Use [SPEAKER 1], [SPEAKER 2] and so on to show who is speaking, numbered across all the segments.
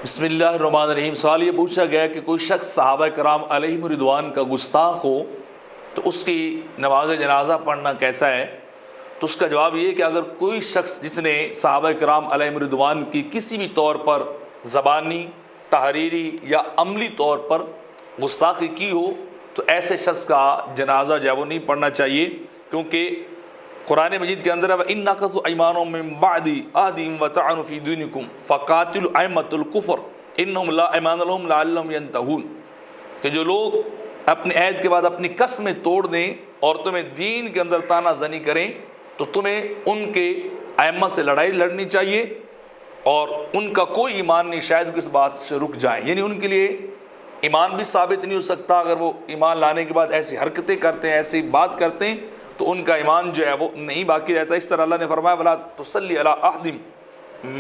[SPEAKER 1] بسم اللہ الرحمن الرحیم۔ سوال یہ پوچھا گیا کہ کوئی شخص صحابہ کرام علیہم رضوان کا گستاخ ہو تو اس کی نماز جنازہ پڑھنا کیسا ہے؟ تو اس کا جواب یہ ہے کہ اگر کوئی شخص جس نے صحابہ کرام علیہم رضوان کی کسی بھی طور پر زبانی، تحریری یا عملی طور پر گستاخی کی ہو تو ایسے شخص کا جنازہ جو ہے وہ نہیں پڑھنا چاہیے، کیونکہ قرآن مجید کے اندر ہے وَإِنَّ أَيْمَانُهُم مِّن بَعْدِ عَهْدِهِمْ وَطَعَنُوا فِي دِينِكُمْ فَقَاتِلُوا أَئِمَّةَ الْكُفْرِ إِنَّهُمْ لَا أَيْمَانَ لَهُمْ لَعَلَّهُمْ يَنْتَهُونَ کہ جو لوگ اپنے عہد کے بعد اپنی قسمیں توڑ دیں اور تمہیں دین کے اندر تانا زنی کریں تو تمہیں ان کے ائمہ سے لڑائی لڑنی چاہیے، اور ان کا کوئی ایمان نہیں شاید کہ اس بات سے رک جائیں، یعنی ان کے لیے ایمان بھی ثابت نہیں ہو سکتا اگر وہ ایمان لانے کے بعد ایسی حرکتیں کرتے ہیں، ایسی بات کرتے ہیں تو ان کا ایمان جو ہے وہ نہیں باقی رہتا۔ اس طرح اللہ نے فرمایا وَلَا تُصَلِّ عَلَىٰ أَحَدٍ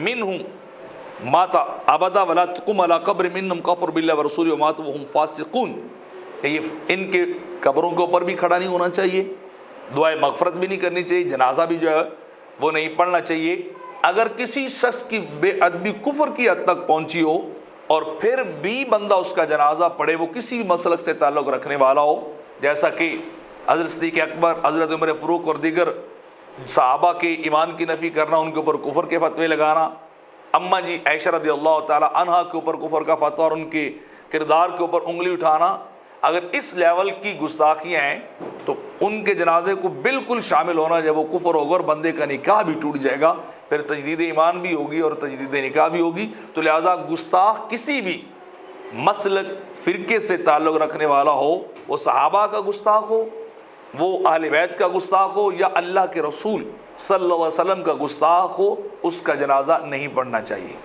[SPEAKER 1] مِّنْهُمْ مَاتَ أَبَدًا وَلَا تَقُمْ عَلَىٰ قَبْرٍ مِّنْهُمْ كَفَرُوا بِاللَّهِ وَرَسُولِهِ وَمَاتُوا وَهُمْ فَاسِقُونَ کہ یہ ان کے قبروں کے اوپر بھی کھڑا نہیں ہونا چاہیے، دعائے مغفرت بھی نہیں کرنی چاہیے، جنازہ بھی جو ہے وہ نہیں پڑھنا چاہیے۔ اگر کسی شخص کی بے ادبی کفر کی حد تک پہنچی ہو اور پھر بھی بندہ اس کا جنازہ پڑھے، وہ کسی بھی مسلک سے تعلق رکھنے والا ہو، جیسا کہ حضرت صدیق اکبر، حضرت عمر فاروق اور دیگر صحابہ کے ایمان کی نفی کرنا، ان کے اوپر کفر کے فتوے لگانا، اماں جی عائشہ رضی اللہ تعالی عنہا کے اوپر کفر کا فتویٰ اور ان کے کردار کے اوپر انگلی اٹھانا، اگر اس لیول کی گستاخیاں ہیں تو ان کے جنازے کو بالکل شامل ہونا جب وہ کفر ہوگا اور بندے کا نکاح بھی ٹوٹ جائے گا، پھر تجدید ایمان بھی ہوگی اور تجدید نکاح بھی ہوگی۔ تو لہٰذا گستاخ کسی بھی مسلک فرقے سے تعلق رکھنے والا ہو، وہ صحابہ کا گستاخ ہو، وہ اہل بیت کا گستاخ ہو یا اللہ کے رسول صلی اللہ علیہ وسلم کا گستاخ ہو، اس کا جنازہ نہیں پڑھنا چاہیے۔